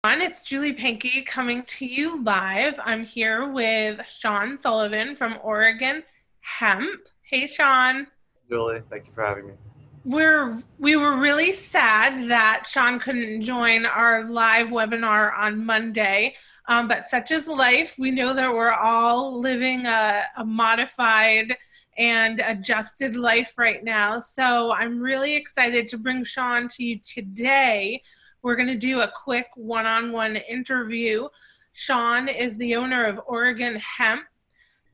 It's JMPankey coming to you live. I'm here with Sean Sullivan from Oregon Hemp. Hey, Sean. Julie, thank you for having me. We were really sad that Sean couldn't join our live webinar on Monday, but such is life. We know that we're all living a modified and adjusted life right now. So I'm really excited to bring Sean to you today. We're going to do a quick one-on-one interview. Sean is the owner of Oregon Hemp,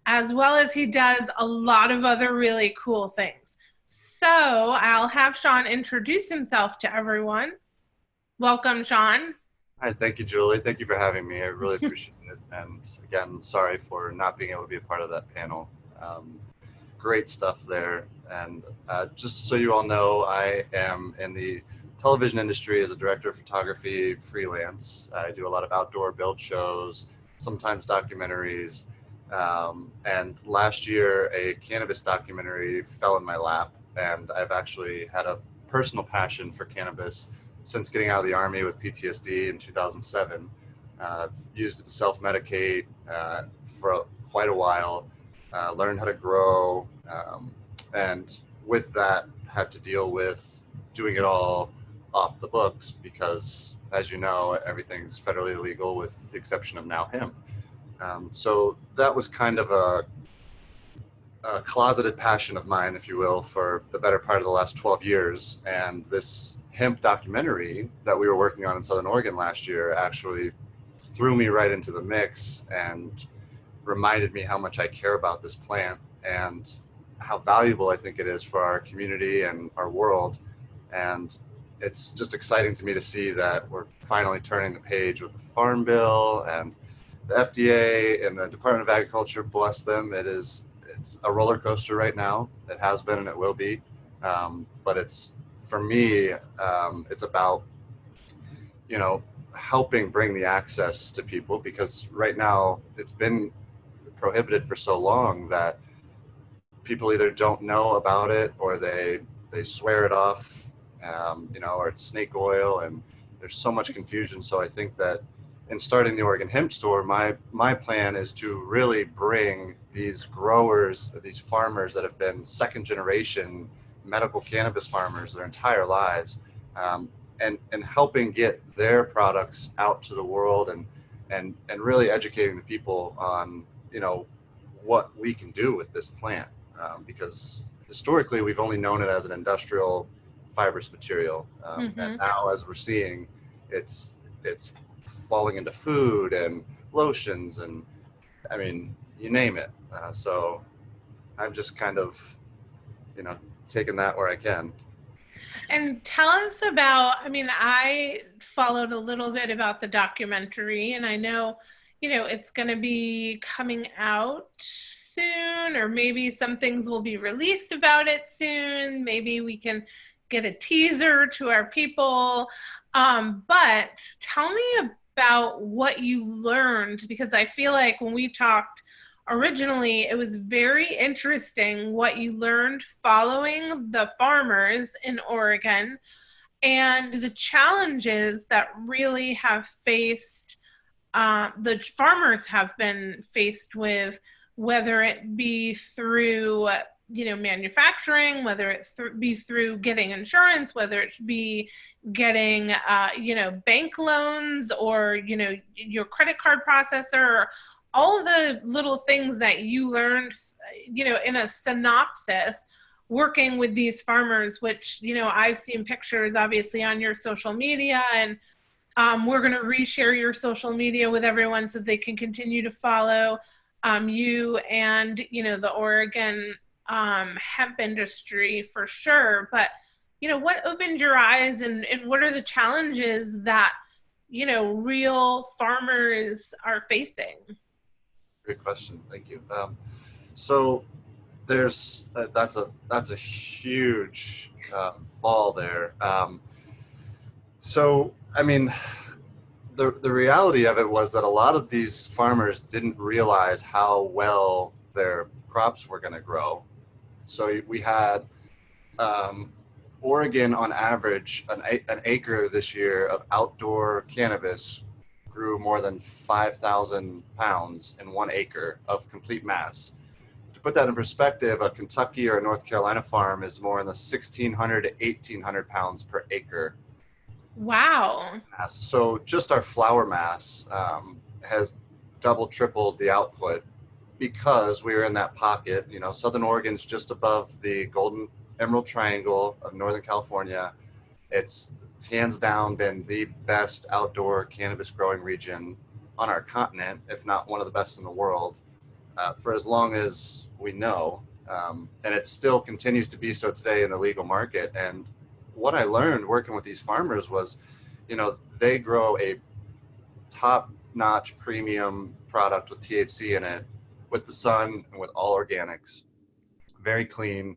as well as he does a lot of other really cool things. So I'll have Sean introduce himself to everyone. Welcome, Sean. Hi, thank you, Julie. Thank you for having me. I really appreciate it. And again, sorry for not being able to be a part of that panel. Great stuff there. And just so you all know, I am in the television industry as a director of photography freelance. I do a lot of outdoor build shows, sometimes documentaries. And last year, a cannabis documentary fell in my lap, and I've actually had a personal passion for cannabis since getting out of the Army with PTSD in 2007. I've used it to self-medicate for quite a while, learned how to grow, and with that had to deal with doing it all off the books because, as you know, everything's federally illegal with the exception of now hemp. So that was kind of a closeted passion of mine, if you will, for the better part of the last 12 years. And this hemp documentary that we were working on in Southern Oregon last year actually threw me right into the mix and reminded me how much I care about this plant and how valuable I think it is for our community and our world. And it's just exciting to me to see that we're finally turning the page with the Farm Bill and the FDA and the Department of Agriculture, bless them. It's a roller coaster right now. It has been and it will be. But it's, for me, it's about, helping bring the access to people because right now it's been prohibited for so long that people either don't know about it or they swear it off, or it's snake oil, and there's so much confusion. So I think that in starting the Oregon Hemp Store, my plan is to really bring these growers, these farmers that have been second generation medical cannabis farmers their entire lives, and helping get their products out to the world and really educating the people on what we can do with this plant, because historically we've only known it as an industrial fibrous material, and now as we're seeing, it's falling into food and lotions and I mean you name it. So I've just kind of taken that where I can. And tell us about, I followed a little bit about the documentary, and I know, it's going to be coming out soon, or maybe some things will be released about it soon. Maybe we can get a teaser to our people. But tell me about what you learned, because I feel like when we talked originally, it was very interesting what you learned following the farmers in Oregon and the challenges that really have faced, the farmers have been faced with, whether it be through manufacturing, whether it be through getting insurance, whether it be getting bank loans, or your credit card processor, all of the little things that you learned, in a synopsis, working with these farmers, which, I've seen pictures obviously on your social media, and we're going to reshare your social media with everyone so they can continue to follow you and, the Oregon hemp industry for sure. But, what opened your eyes, and what are the challenges that, real farmers are facing? Great question. Thank you. So there's that's a huge ball there. So I mean, the reality of it was that a lot of these farmers didn't realize how well their crops were going to grow. So we had Oregon, on average, an acre this year of outdoor cannabis grew more than 5,000 pounds in 1 acre of complete mass. To put that in perspective, a Kentucky or a North Carolina farm is more in the 1,600 to 1,800 pounds per acre Wow. mass. So just our flower mass has double, tripled the output because we were in that pocket. You know, Southern Oregon's just above the Golden Emerald Triangle of Northern California. It's hands down been the best outdoor cannabis growing region on our continent, if not one of the best in the world, for as long as we know. And it still continues to be so today in the legal market. And what I learned working with these farmers was, you know, they grow a top notch premium product with THC in it, with the sun and with all organics, very clean,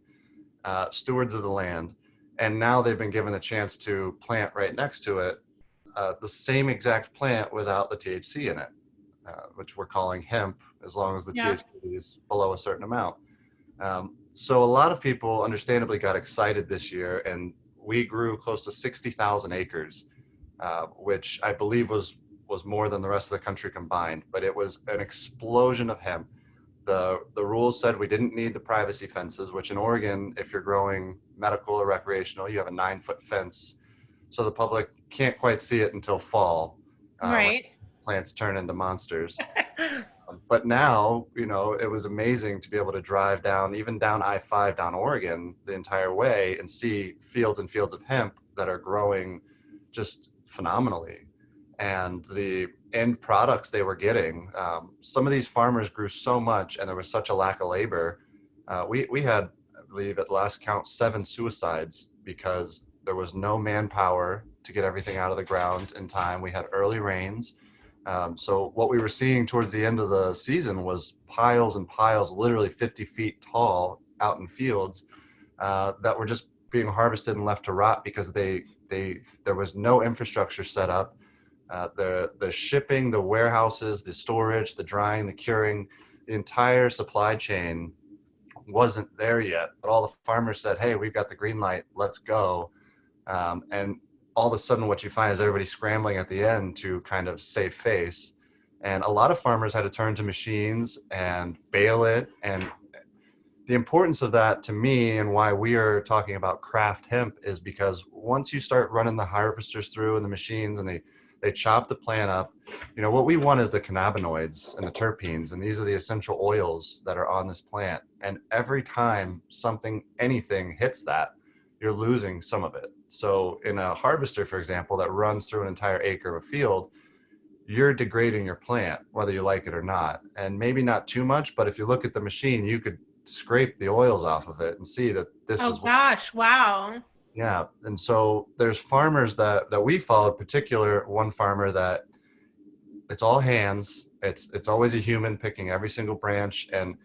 stewards of the land. And now they've been given a chance to plant right next to it the same exact plant without the THC in it, which we're calling hemp, as long as the Yeah. THC is below a certain amount. So a lot of people understandably got excited this year, and we grew close to 60,000 acres, which I believe was more than the rest of the country combined. But it was an explosion of hemp. The rules said we didn't need the privacy fences, which in Oregon, if you're growing medical or recreational, you have a 9-foot fence, so the public can't quite see it until fall, when Right. plants turn into monsters. But now, you know, it was amazing to be able to drive down, even down I-5 down Oregon the entire way, and see fields and fields of hemp that are growing just phenomenally. And the end products they were getting, some of these farmers grew so much and there was such a lack of labor. We had, I believe at the last count, 7 suicides because there was no manpower to get everything out of the ground in time. We had early rains. So what we were seeing towards the end of the season was piles and piles, literally 50 feet tall, out in fields that were just being harvested and left to rot because there was no infrastructure set up. The shipping, the warehouses, the storage, the drying, the curing, the entire supply chain wasn't there yet. But all the farmers said, "Hey, we've got the green light. Let's go." And all of a sudden what you find is everybody scrambling at the end to kind of save face. And a lot of farmers had to turn to machines and bale it. And the importance of that to me, and why we are talking about craft hemp, is because once you start running the harvesters through and the machines and they chop the plant up, you know, what we want is the cannabinoids and the terpenes, and these are the essential oils that are on this plant. And every time anything hits that, you're losing some of it. So in a harvester, for example, that runs through an entire acre of a field, you're degrading your plant, whether you like it or not. And maybe not too much, but if you look at the machine, you could scrape the oils off of it and see that this Oh is what's, gosh, wow. yeah. And so there's farmers that we followed, particular one farmer that it's all hands. It's always a human picking every single branch. And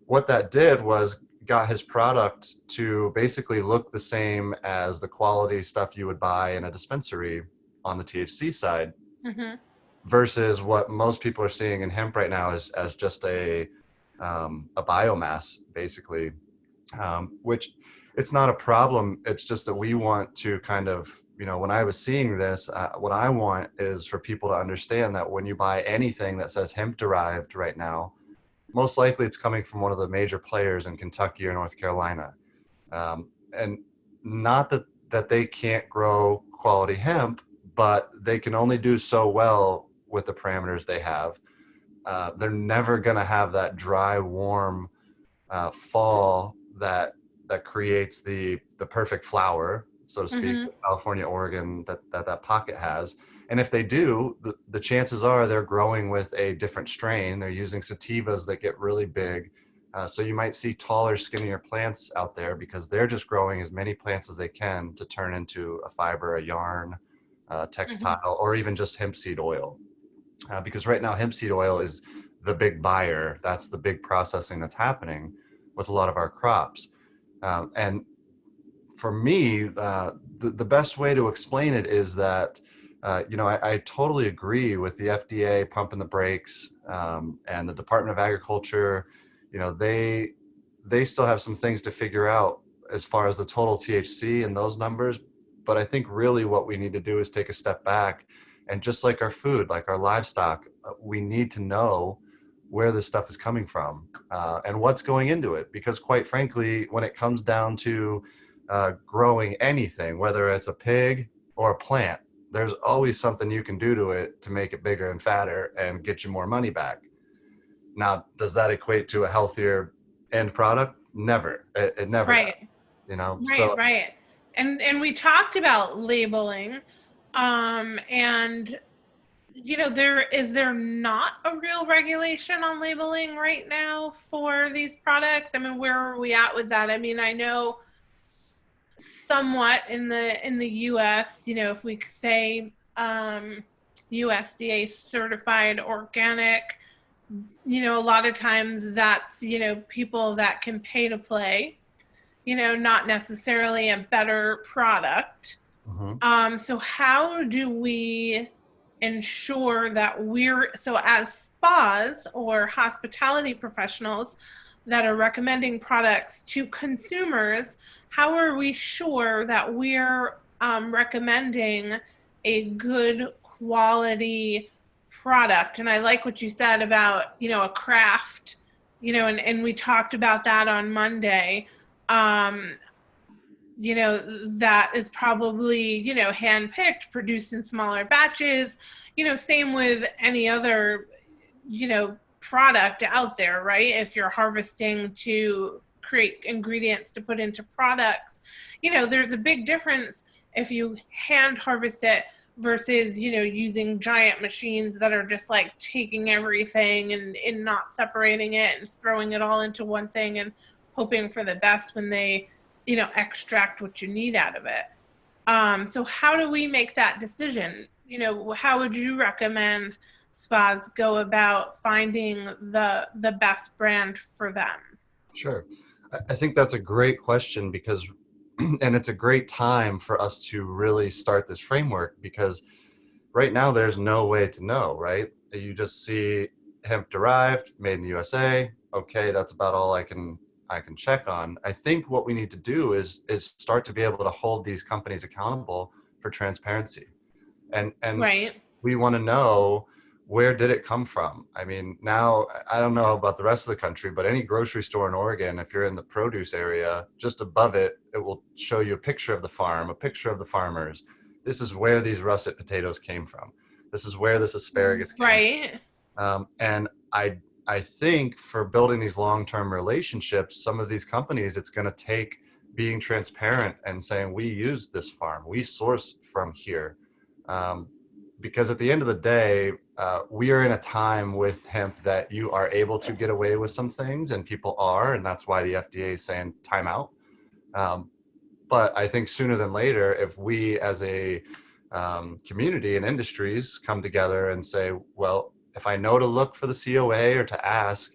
what that did was got his product to basically look the same as the quality stuff you would buy in a dispensary on the THC side, Hmm. versus what most people are seeing in hemp right now as just a biomass, basically, which it's not a problem. It's just that we want to kind of, you know, when I was seeing this, what I want is for people to understand that when you buy anything that says hemp derived right now, most likely it's coming from one of the major players in Kentucky or North Carolina. And not that they can't grow quality hemp, but they can only do so well with the parameters they have. They're never going to have that dry, warm fall that creates the perfect flower, so to speak, Hmm. California, Oregon, that pocket has. And if they do, the chances are they're growing with a different strain. They're using sativas that get really big. So you might see taller, skinnier plants out there because they're just growing as many plants as they can to turn into a fiber, a yarn, Hmm. textile, or even just hemp seed oil. Because right now, hemp seed oil is the big buyer. That's the big processing that's happening with a lot of our crops. And for me, the best way to explain it is that, you know, I totally agree with the FDA pumping the brakes, and the Department of Agriculture. You know, they still have some things to figure out as far as the total THC and those numbers. But I think really what we need to do is take a step back And just like our food, like our livestock, we need to know where this stuff is coming from and what's going into it. Because quite frankly, when it comes down to growing anything, whether it's a pig or a plant, there's always something you can do to it to make it bigger and fatter and get you more money back. Now, does that equate to a healthier end product? Never. It never does. Right. You know, Right, so right. And we talked about labeling, and there not a real regulation on labeling right now for these products? I mean, where are we at with that? I mean, I know somewhat in the US, if we say USDA certified organic, a lot of times that's, people that can pay to play, not necessarily a better product. mhm. So how do we ensure that so as spas or hospitality professionals that are recommending products to consumers, how are we sure that we're recommending a good quality product? And I like what you said about, a craft, and we talked about that on Monday. Um, that is probably, handpicked, produced in smaller batches, same with any other, product out there, right? If you're harvesting to create ingredients to put into products, there's a big difference if you hand harvest it versus, using giant machines that are just like taking everything and not separating it and throwing it all into one thing and hoping for the best when they extract what you need out of it. So how do we make that decision? How would you recommend spas go about finding the best brand for them? Sure. I think that's a great question because, and it's a great time for us to really start this framework because right now there's no way to know, right? You just see hemp derived, made in the USA. Okay, that's about all I can check on. I think what we need to do is start to be able to hold these companies accountable for transparency. And Right. we want to know, where did it come from? I mean, now I don't know about the rest of the country, but any grocery store in Oregon, if you're in the produce area, just above it, it will show you a picture of the farm, a picture of the farmers. This is where these russet potatoes came from. This is where this asparagus came Right. from. And I think for building these long-term relationships, some of these companies, it's going to take being transparent and saying, we use this farm, we source from here. Um, because at the end of the day, we are in a time with hemp that you are able to get away with some things, and people are, and that's why the FDA is saying time out. Um, but I think sooner than later, if we as a community and industries come together and say, well, if I know to look for the COA or to ask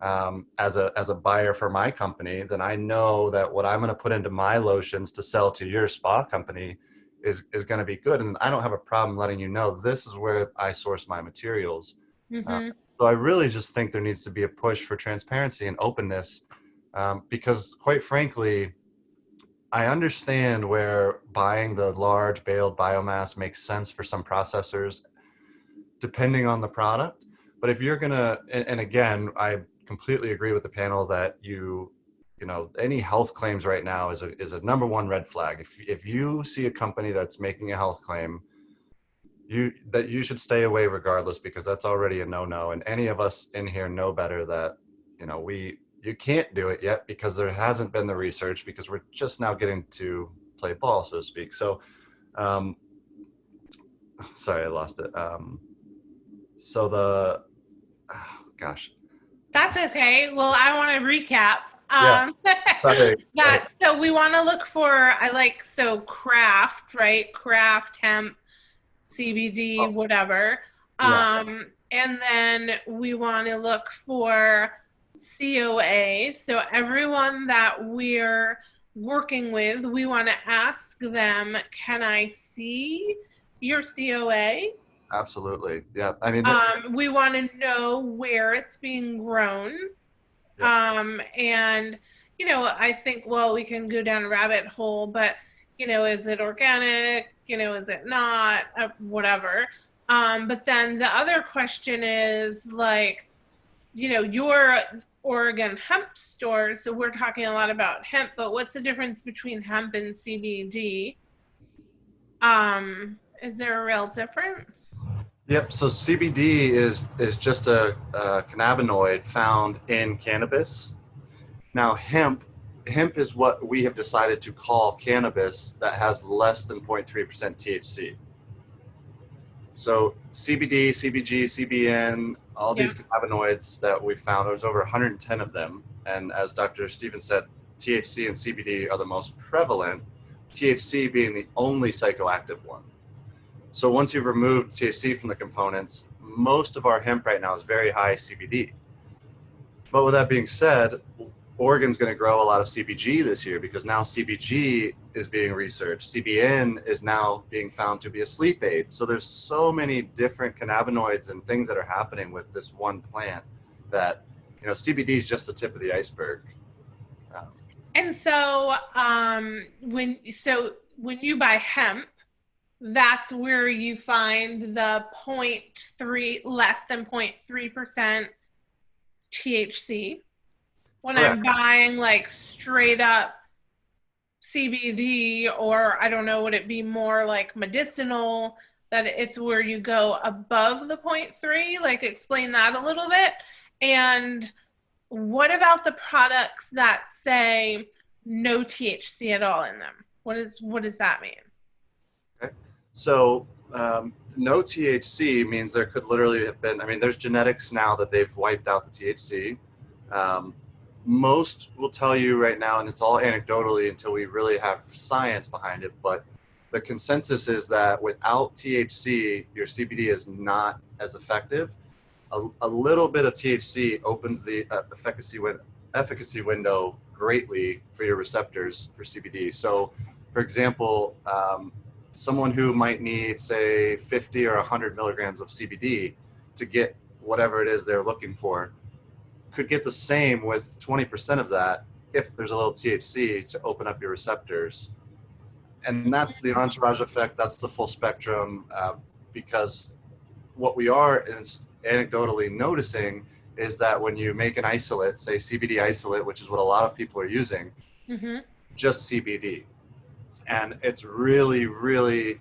as a buyer for my company, then I know that what I'm going to put into my lotions to sell to your spa company is going to be good. And I don't have a problem letting you know this is where I source my materials. Uh, Mm-hmm. so I really just think there needs to be a push for transparency and openness because quite frankly, I understand where buying the large baled biomass makes sense for some processors, depending on the product. But if you're gonna, and again, I completely agree with the panel that any health claims right now is a number one red flag. If you see a company that's making a health claim, you should stay away regardless because that's already a no-no. And any of us in here know better that you can't do it yet because there hasn't been the research because we're just now getting to play ball, so to speak. So, um, sorry, I lost it. So oh, gosh, That's okay. Well, I want to recap. yeah, sorry. So we want to look for, so craft, right? Craft, hemp, CBD, Oh, whatever. yeah, And then we want to look for COA. So everyone that we're working with, we want to ask them, can I see your COA? absolutely. Yeah, I mean, We want to know where it's being grown. yeah, And, I think, well, we can go down a rabbit hole, but, is it organic? Is it not? Whatever. But then the other question is like, your Oregon hemp stores. So we're talking a lot about hemp, but what's the difference between hemp and CBD? Is there a real difference? Yep. So CBD is just a cannabinoid found in cannabis. Now hemp is what we have decided to call cannabis that has less than 0.3% THC. So CBD, CBG, CBN, all Yeah. these cannabinoids that we found, there's over 110 of them. And as Dr. Stevens said, THC and CBD are the most prevalent, THC being the only psychoactive one. So once you've removed THC from the components, most of our hemp right now is very high CBD. But with that being said, Oregon's going to grow a lot of CBG this year because now CBG is being researched. CBN is now being found to be a sleep aid. So there's so many different cannabinoids and things that are happening with this one plant that, CBD is just the tip of the iceberg. Um, And so, when you buy hemp, that's where you find the point three less than 0.3% THC. When I'm correct. buying like straight up CBD, or I don't know, would it be more like medicinal, that it's where you go above the point three? Like, explain that a little bit. And what about the products that say no THC at all in them? What does that mean? Okay. So no THC means there could literally have been, there's genetics now that they've wiped out the THC. Um, Most will tell you right now, and it's all anecdotally until we really have science behind it, but the consensus is that without THC, your CBD is not as effective. A little bit of THC opens the efficacy window greatly for your receptors for CBD. So, for example, someone who might need, say, 50 or 100 milligrams of CBD to get whatever it is they're looking for could get the same with 20% of that if there's a little THC to open up your receptors. And that's the entourage effect. That's the full spectrum, because what we are anecdotally noticing is that when you make an isolate, say CBD isolate, which is what a lot of people are using, Mm-hmm. just CBD. And it's really, really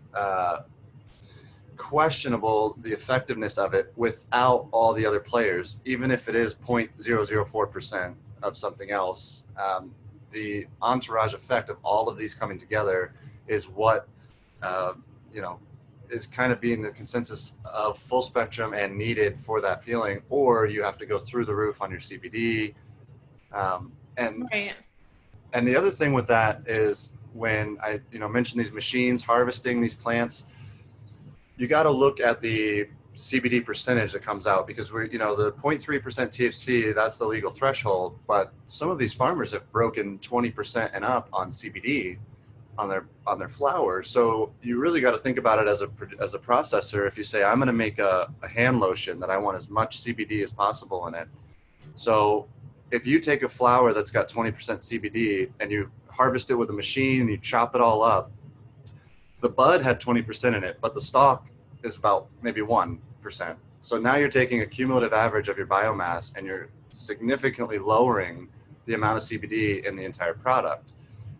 questionable the effectiveness of it without all the other players, even if it is 0.004% of something else. The entourage effect of all of these coming together is what uh, you know is kind of being the consensus of full spectrum and needed for that feeling, or you have to go through the roof on your CBD. Um, and Right. and the other thing with that is when I mentioned these machines harvesting these plants, you got to look at the CBD percentage that comes out, because we're, the 0.3% THC, that's the legal threshold. But some of these farmers have broken 20% and up on CBD on their flower. So you really got to think about it as a processor. If you say, I'm going to make a hand lotion that I want as much CBD as possible in it. So if you take a flower that's got 20% CBD and you harvest it with a machine and you chop it all up, the bud had 20% in it, but the stalk is about maybe 1%. So now you're taking a cumulative average of your biomass and you're significantly lowering the amount of CBD in the entire product,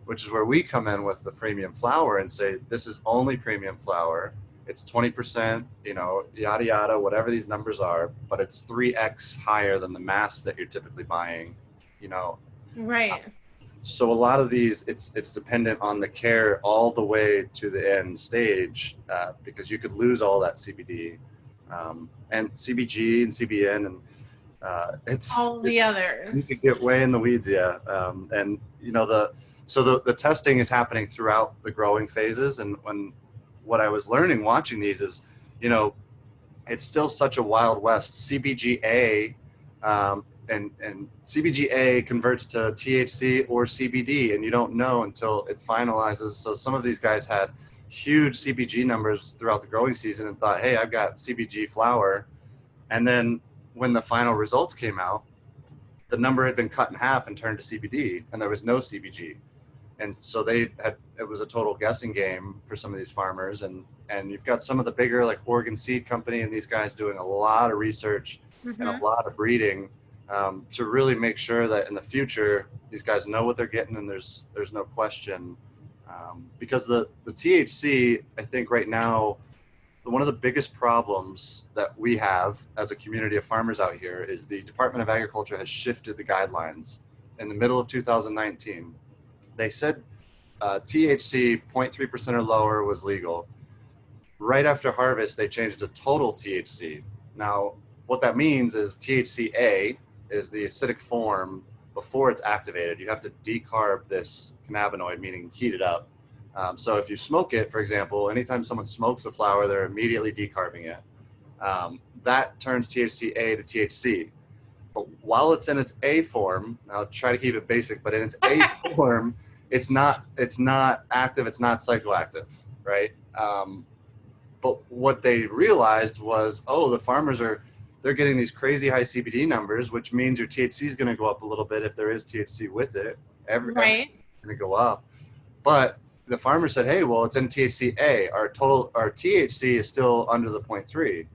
which is where we come in with the premium flower and say, this is only premium flower. It's 20%, yada, yada, whatever these numbers are, but it's 3x higher than the mass that you're typically buying, you know. Right. So a lot of these, it's dependent on the care all the way to the end stage, because you could lose all that CBD, and CBG and CBN, and All the it's you others. could get way in the weeds, yeah. And the testing is happening throughout the growing phases, and what I was learning watching these is, it's still such a wild west. CBGA, and CBGA converts to THC or CBD, and you don't know until it finalizes. So some of these guys had huge CBG numbers throughout the growing season and thought, hey, I've got CBG flower. And then when the final results came out, the number had been cut in half and turned to CBD, and there was no CBG. And so it was a total guessing game for some of these farmers. And you've got some of the bigger, like Oregon Seed Company, and these guys doing a lot of research and a Mm-hmm. lot of breeding to really make sure that in the future these guys know what they're getting, and there's no question. Because the THC, I think right now, one of the biggest problems that we have as a community of farmers out here is the Department of Agriculture has shifted the guidelines in the middle of 2019. They said THC 0.3% or lower was legal. Right after harvest, they changed to total THC. Now, what that means is THCA is the acidic form before it's activated. You have to decarb this cannabinoid, meaning heat it up. So if you smoke it, for example, anytime someone smokes a flower, they're immediately decarbing it. That turns THCA to THC. But while it's in its A form, I'll try to keep it basic, but in its A form, it's not active, it's not psychoactive, right? But what they realized was, oh, the farmers they're getting these crazy high CBD numbers, which means your THC is going to go up a little bit if there is THC with it. Everything's Right. going to go up. But the farmer said, hey, well, it's in THCA. Our THC is still under the 0.3.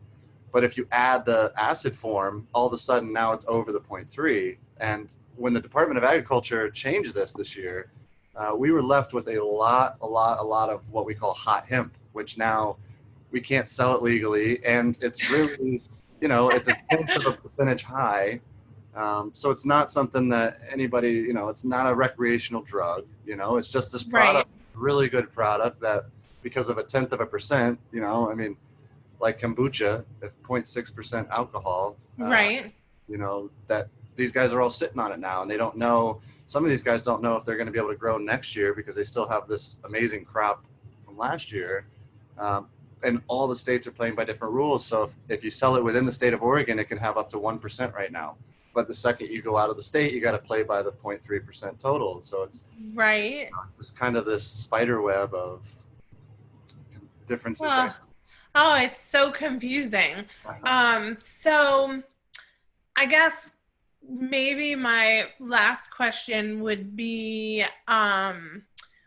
But if you add the acid form, all of a sudden now it's over the 0.3. And when the Department of Agriculture changed this year, we were left with a lot of what we call hot hemp, which now we can't sell it legally. And it's really, it's a tenth of a percentage high. So it's not something that anybody, it's not a recreational drug, it's just this Right. product, really good product that because of a tenth of a percent, I mean, like kombucha at 0.6% alcohol, Right. that these guys are all sitting on it now, and they don't know, some of these guys don't know if they're going to be able to grow next year because they still have this amazing crop from last year. And all the states are playing by different rules. So if you sell it within the state of Oregon, it can have up to 1% right now. But the second you go out of the state, you got to play by the 0.3% total. So it's Right. this spider web of differences right Well, oh, it's so confusing. now. So I guess maybe my last question would be,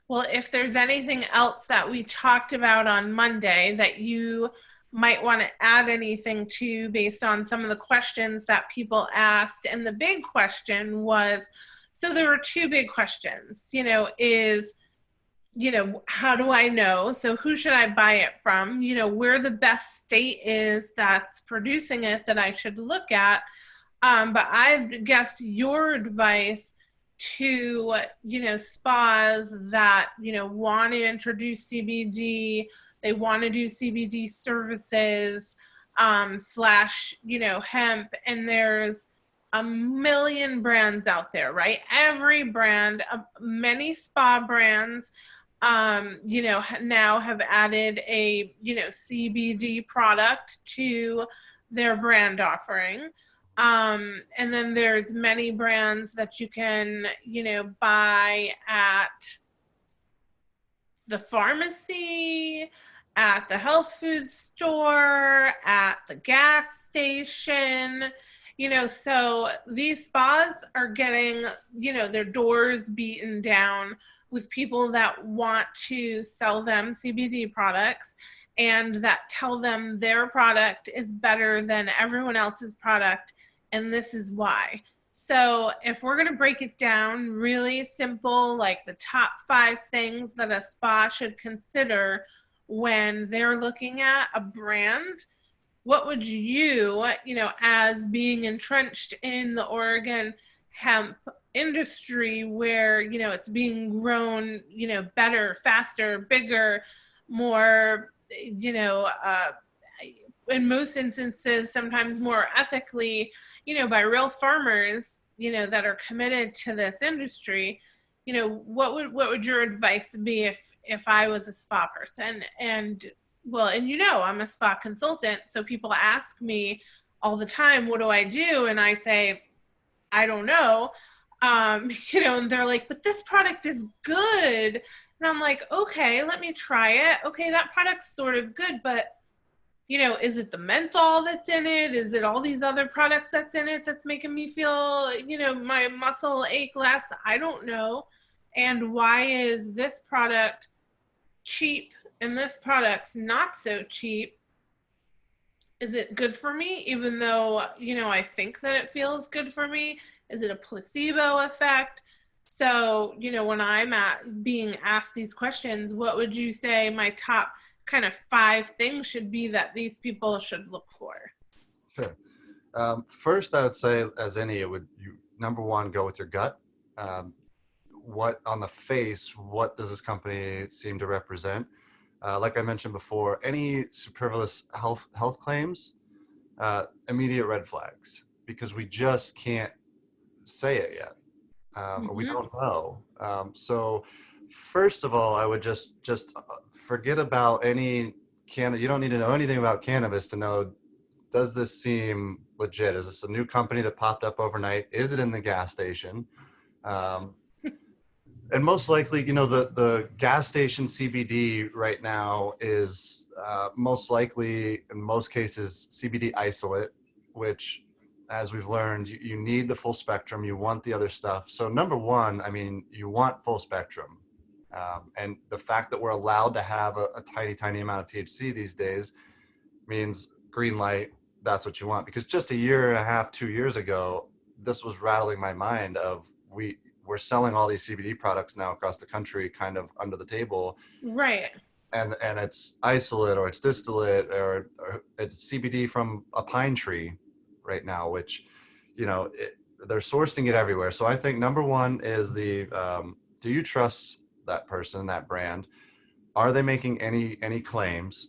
well, if there's anything else that we talked about on Monday that you might want to add anything to based on some of the questions that people asked. And the big question was, so there were two big questions, how do I know? So who should I buy it from? Where the best state is that's producing it that I should look at. But I guess your advice to, spas that, want to introduce CBD, they want to do CBD services, slash, hemp, and there's a million brands out there, right? Every brand, many spa brands, now have added a, CBD product to their brand offering. And then there's many brands that you can, buy at the pharmacy, at the health food store, at the gas station. So these spas are getting, their doors beaten down with people that want to sell them CBD products and that tell them their product is better than everyone else's product, and this is why. So if we're going to break it down really simple, like the top 5 things that a spa should consider when they're looking at a brand, what would you, as being entrenched in the Oregon hemp industry where, it's being grown, better, faster, bigger, more, in most instances, sometimes more ethically, by real farmers, that are committed to this industry, what would your advice be if I was a spa person? And well, and I'm a spa consultant, so people ask me all the time, what do I do? And I say, I don't know. And they're like, but this product is good. And I'm like, okay, let me try it. Okay, that product's sort of good, but is it the menthol that's in it? Is it all these other products that's in it that's making me feel, my muscle ache less? I don't know. and why is this product cheap and this product's not so cheap? Is it good for me even though, I think that it feels good for me? Is it a placebo effect? So, when I'm being asked these questions, what would you say my top kind of 5 things should be that these people should look for? Sure. First, I would say, as any, number one, go with your gut. What on the face, what does this company seem to represent? Like I mentioned before, any superfluous health claims, immediate red flags, because we just can't say it yet. Or we Mm-hmm. don't know. So first of all, I would just forget about any you don't need to know anything about cannabis to know, does this seem legit? Is this a new company that popped up overnight? Is it in the gas station? Um, and most likely, the gas station CBD right now is most likely, in most cases, CBD isolate, which, as we've learned, you need the full spectrum. You want the other stuff. So number one, I mean, you want full spectrum. And the fact that we're allowed to have a tiny, tiny amount of THC these days means green light, that's what you want. Because just a year and a half, 2 years ago, this was rattling my mind of we're selling all these CBD products now across the country kind of under the table. Right. And it's isolate or it's distillate or it's CBD from a pine tree right now, which, they're sourcing it everywhere. So I think number one is do you trust that person, that brand? Are they making any claims?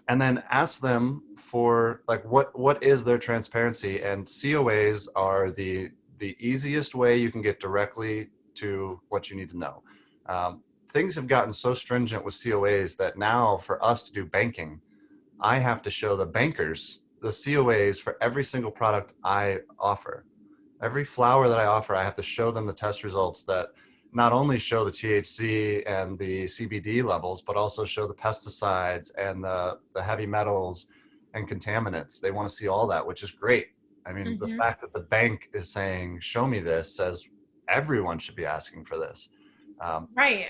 And then ask them for like what is their transparency. And COAs are the easiest way you can get directly to what you need to know. Things have gotten so stringent with COAs that now for us to do banking, I have to show the bankers the COAs for every single product I offer. Every flower that I offer, I have to show them the test results that not only show the THC and the CBD levels, but also show the pesticides and the heavy metals and contaminants. They want to see all that, which is great. I mean, the Mm-hmm. fact that the bank is saying, show me this, says everyone should be asking for this. Right.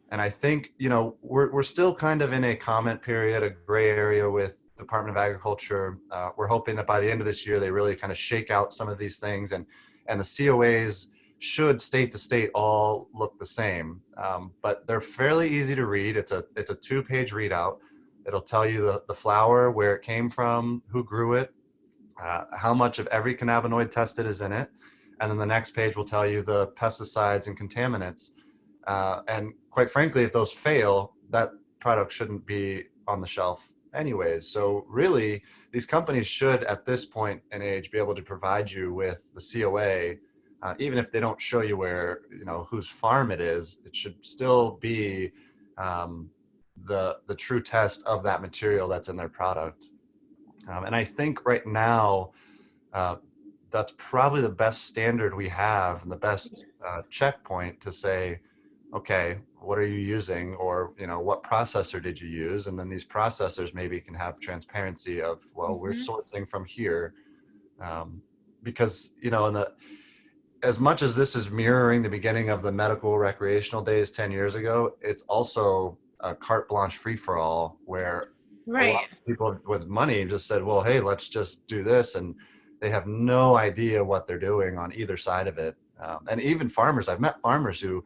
And I think, we're still kind of in a comment period, a gray area with Department of Agriculture. We're hoping that by the end of this year, they really kind of shake out some of these things, and the COAs should state to state all look the same. But they're fairly easy to read. It's a 2-page readout. It'll tell you the flower, where it came from, who grew it, how much of every cannabinoid tested is in it. And then the next page will tell you the pesticides and contaminants. And quite frankly, if those fail, that product shouldn't be on the shelf anyways. So really, these companies should, at this point in age, be able to provide you with the COA, even if they don't show you where, whose farm it is. It should still be the true test of that material that's in their product. And I think right now, that's probably the best standard we have and the best checkpoint to say, okay, what are you using, or what processor did you use? And then these processors maybe can have transparency of, well, we're Mm-hmm. sourcing from here, because as much as this is mirroring the beginning of the medical recreational days 10 years ago, it's also a carte blanche free for all, where a lot Right. of people with money just said, well, hey, let's just do this, and they have no idea what they're doing on either side of it. And even farmers, I've met farmers who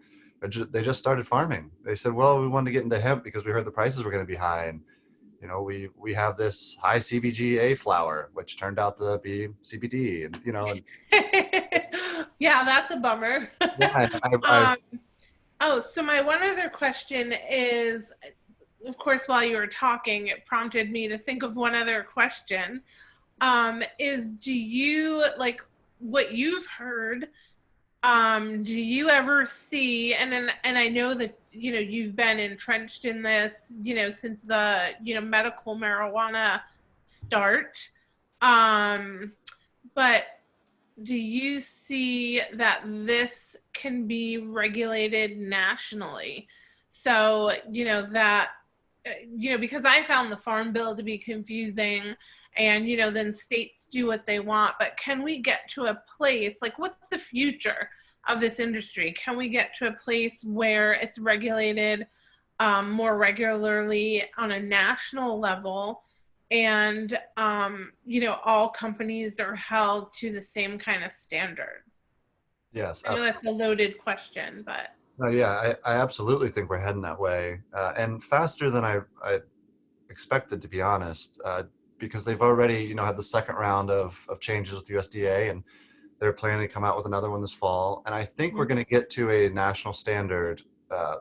they just started farming. They said, well, we wanted to get into hemp because we heard the prices were going to be high, and we have this high CBGA flower, which turned out to be CBD, and Yeah, that's a bummer. yeah, I um, oh, so my one other question is, of course, while you were talking, it prompted me to think of one other question. Is do you like what you've heard? Do you ever see, and I know that you've been entrenched in this since the medical marijuana start, um, but do you see that this can be regulated nationally? So, because I found the farm bill to be confusing, and, then states do what they want, but can we get to a place, like, what's the future? of this industry? Can we get to a place where it's regulated more regularly on a national level, and all companies are held to the same kind of standard? Yes, I know absolutely. that's a loaded question, but No, yeah, I absolutely think we're heading that way, and faster than I expected, to be honest, because they've already, had the second round of changes with USDA, and they're planning to come out with another one this fall. And I think we're Mhm. going to get to a national standard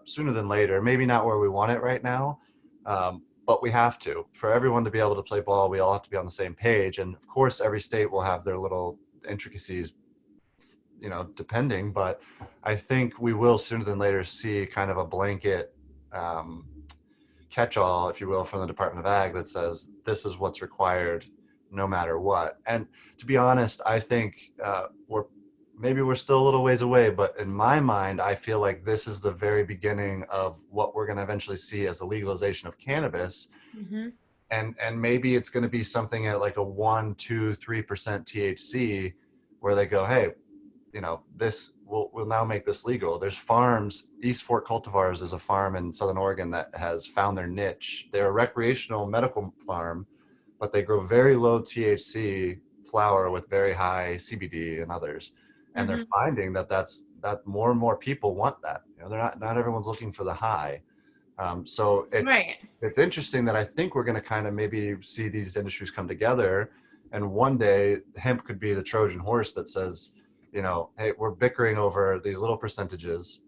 sooner than later. Maybe not where we want it right now, but we have to. For everyone to be able to play ball, we all have to be on the same page. And of course, every state will have their little intricacies, depending. But I think we will sooner than later see kind of a blanket um, catch-all, if you will, from the Department of Ag that says this is what's required no matter what. And to be honest, I think we're still a little ways away, but in my mind, I feel like this is the very beginning of what we're going to eventually see as the legalization of cannabis. Mhm. And maybe it's going to be something at like a 1, 2, 3% THC, where they go, hey, this we'll now make this legal. There's farms. East Fork Cultivars is a farm in Southern Oregon that has found their niche. They're a recreational medical farm, but they grow very low THC flower with very high CBD and others. And they're Mhm. finding that more and more people want that. They're not everyone's looking for the high. So Right. it's interesting that I think we're going to kind of maybe see these industries come together, and one day hemp could be the Trojan horse that says, hey, we're bickering over these little percentages.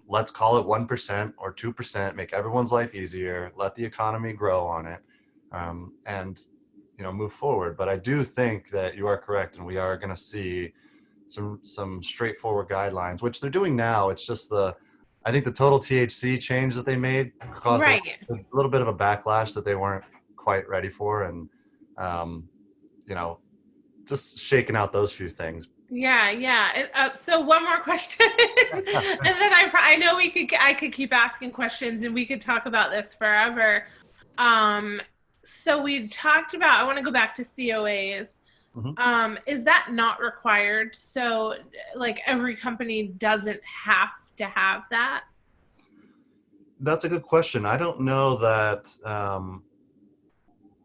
Let's call it 1% or 2%, make everyone's life easier, let the economy grow on it, and move forward. But I do think that you are correct, and we are going to see some straightforward guidelines, which they're doing now. It's just I think the total THC change that they made caused Right. a little bit of a backlash that they weren't quite ready for, and um, you know, just shaking out those few things. Yeah, yeah. So one more question, and then I know I could keep asking questions, and we could talk about this forever. Um, so we talked about. I want to go back to COAs. Mhm. Is that not required? So, like, every company doesn't have to have that? That's a good question. I don't know that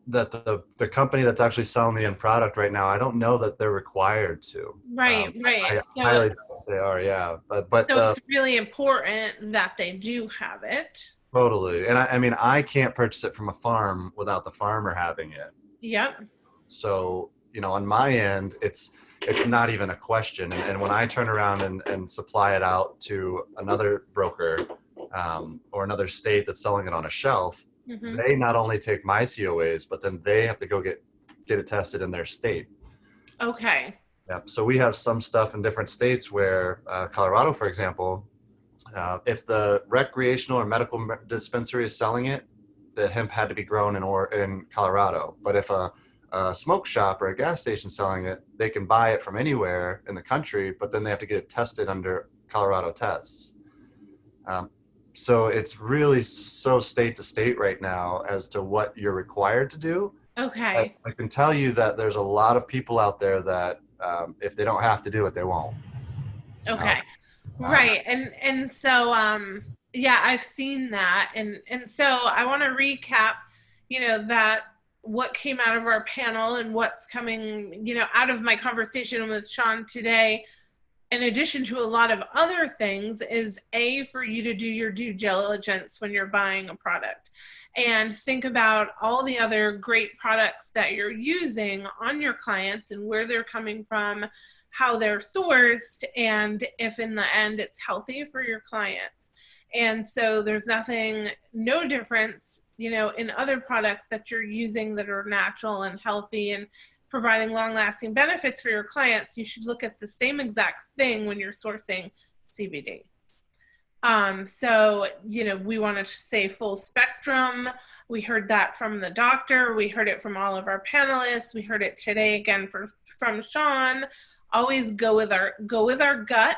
the company that's actually selling the end product right now, I don't know that they're required to. Right, right. I highly doubt they are, yeah. But So it's really important that they do have it. totally. And I mean, I can't purchase it from a farm without the farmer having it. Yep. So, on my end, it's not even a question. And when I turn around and supply it out to another broker, or another state that's selling it on a shelf, Hmm. they not only take my COAs, but then they have to go get it tested in their state. Okay. Yep. So we have some stuff in different states where Colorado, for example, if the recreational or medical dispensary is selling it, the hemp had to be grown in Colorado. But if a smoke shop or a gas station selling it, they can buy it from anywhere in the country, but then they have to get it tested under Colorado tests. Um, so it's really so state to state right now as to what you're required to do. Okay. I can tell you that there's a lot of people out there that if they don't have to do it, they won't. You know, Okay. um, Right. And so yeah, I've seen that, and so I want to recap, that what came out of our panel and what's coming, out of my conversation with Sean today, in addition to a lot of other things, is for you to do your due diligence when you're buying a product, and think about all the other great products that you're using on your clients and where they're coming from, how they're sourced, and if in the end it's healthy for your clients. And so there's no difference, in other products that you're using that are natural and healthy and providing long lasting benefits for your clients. You should look at the same exact thing when you're sourcing CBD. So, we want to say full spectrum. We heard that from the doctor. We heard it from all of our panelists. We heard it today again from Sean. Always go with our gut.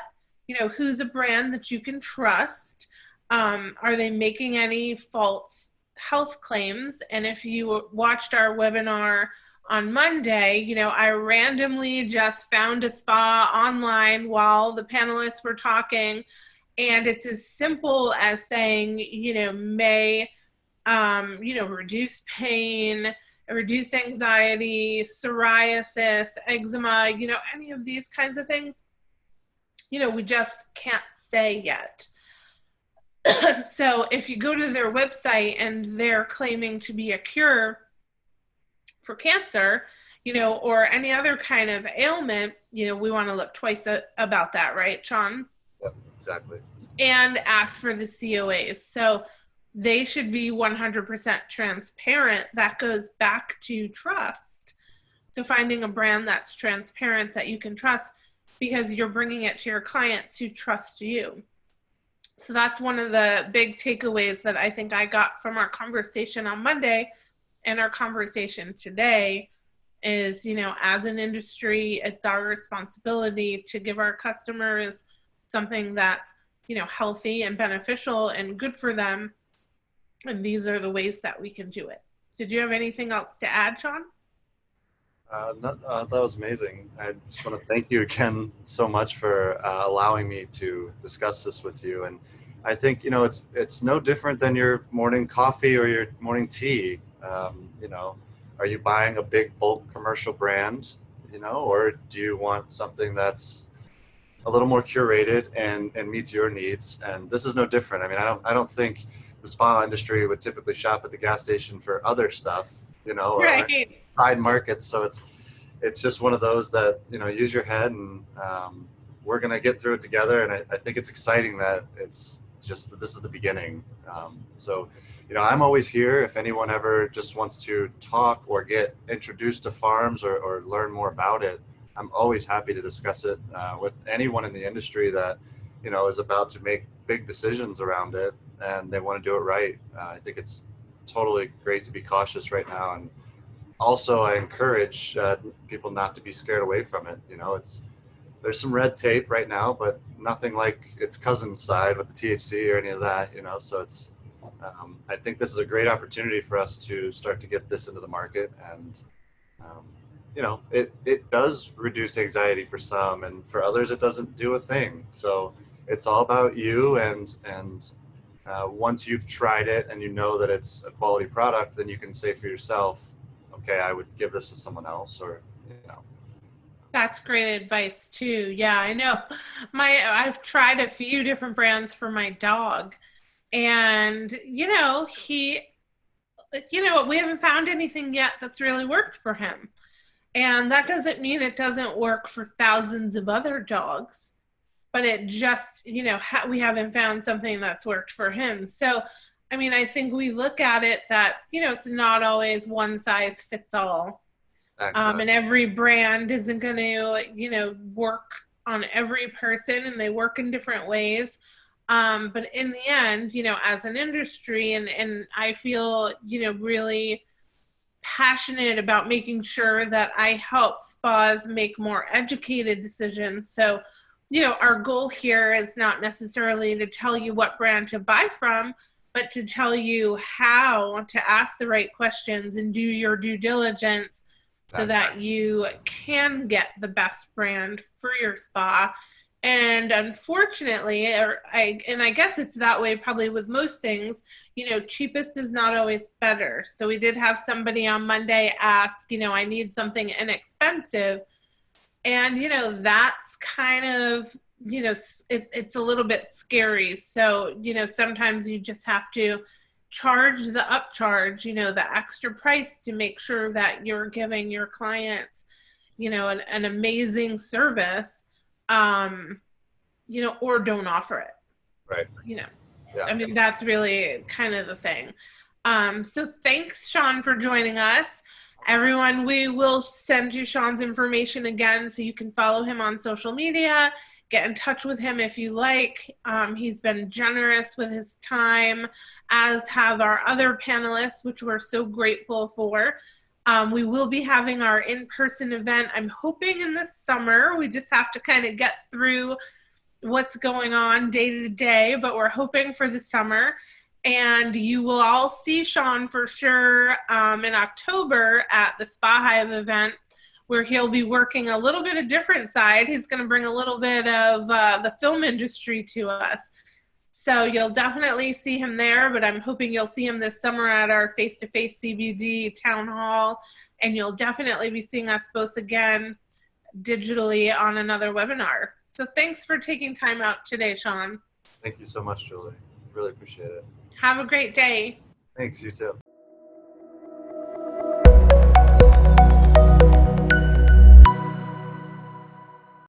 Who's a brand that you can trust? Are they making any false health claims? And if you watched our webinar on Monday, I randomly just found a spa online while the panelists were talking. And it's as simple as saying, may, reduce pain, reduce anxiety, psoriasis, eczema, any of these kinds of things, we just can't say yet. So if you go to their website and they're claiming to be a cure for cancer, or any other kind of ailment, we want to look twice about that, right, Sean? Yep, exactly. And ask for the COAs. So they should be 100% transparent. That goes back to trust. So finding a brand that's transparent that you can trust, because you're bringing it to your clients who trust you. So that's one of the big takeaways that I think I got from our conversation on Monday and our conversation today is, as an industry, it's our responsibility to give our customers something that's, healthy and beneficial and good for them. And these are the ways that we can do it. Did you have anything else to add, Sean? That was amazing. I just want to thank you again so much for allowing me to discuss this with you. And I think, it's no different than your morning coffee or your morning tea. Are you buying a big bulk commercial brand, or do you want something that's a little more curated and meets your needs? And this is no different. I mean, I don't think the spa industry would typically shop at the gas station for other stuff, or Right. side markets. So it's just one of those that, use your head, and we're going to get through it together. And I think it's exciting that it's just that this is the beginning. So, I'm always here if anyone ever just wants to talk or get introduced to farms or learn more about it. I'm always happy to discuss it with anyone in the industry that, is about to make big decisions around it and they want to do it right. I think it's totally great to be cautious right now. And also I encourage people not to be scared away from it. There's some red tape right now, but nothing like its cousin's side with the THC or any of that, so it's, I think this is a great opportunity for us to start to get this into the market. And it does reduce anxiety for some, and for others it doesn't do a thing. So it's all about you, and once you've tried it and that it's a quality product, then you can say for yourself, okay, I would give this to someone else, or That's great advice too. Yeah, I know. I've tried a few different brands for my dog, and we haven't found anything yet that's really worked for him. And that doesn't mean it doesn't work for thousands of other dogs, but it just, we haven't found something that's worked for him. So, I mean, I think we look at it that, it's not always one size fits all. And every brand isn't going to, work on every person, and they work in different ways. But in the end, as an industry, and I feel, really passionate about making sure that I help spas make more educated decisions. So, our goal here is not necessarily to tell you what brand to buy from, but to tell you how to ask the right questions and do your due diligence so that you can get the best brand for your spa. And unfortunately, I guess it's that way probably with most things, cheapest is not always better. So we did have somebody on Monday ask, I need something inexpensive. And, that's kind of, it's a little bit scary. So, sometimes you just have to charge the upcharge, the extra price to make sure that you're giving your clients, an amazing service, or don't offer it. Right. Yeah. I mean, that's really kind of the thing. So thanks, Sean, for joining us. Everyone, we will send you Sean's information again so you can follow him on social media, get in touch with him if you like. He's been generous with his time, as have our other panelists, which we're so grateful for. We will be having our in-person event, I'm hoping in the summer. We just have to kind of get through what's going on day to day, but we're hoping for the summer. And you will all see Sean for sure in October at the SpaHive event, where he'll be working a little bit of different side. He's going to bring a little bit of the film industry to us. So you'll definitely see him there, but I'm hoping you'll see him this summer at our face-to-face CBD town hall, and you'll definitely be seeing us both again digitally on another webinar. So thanks for taking time out today, Sean. Thank you so much, Julie. Really appreciate it. Have a great day. Thanks, you too.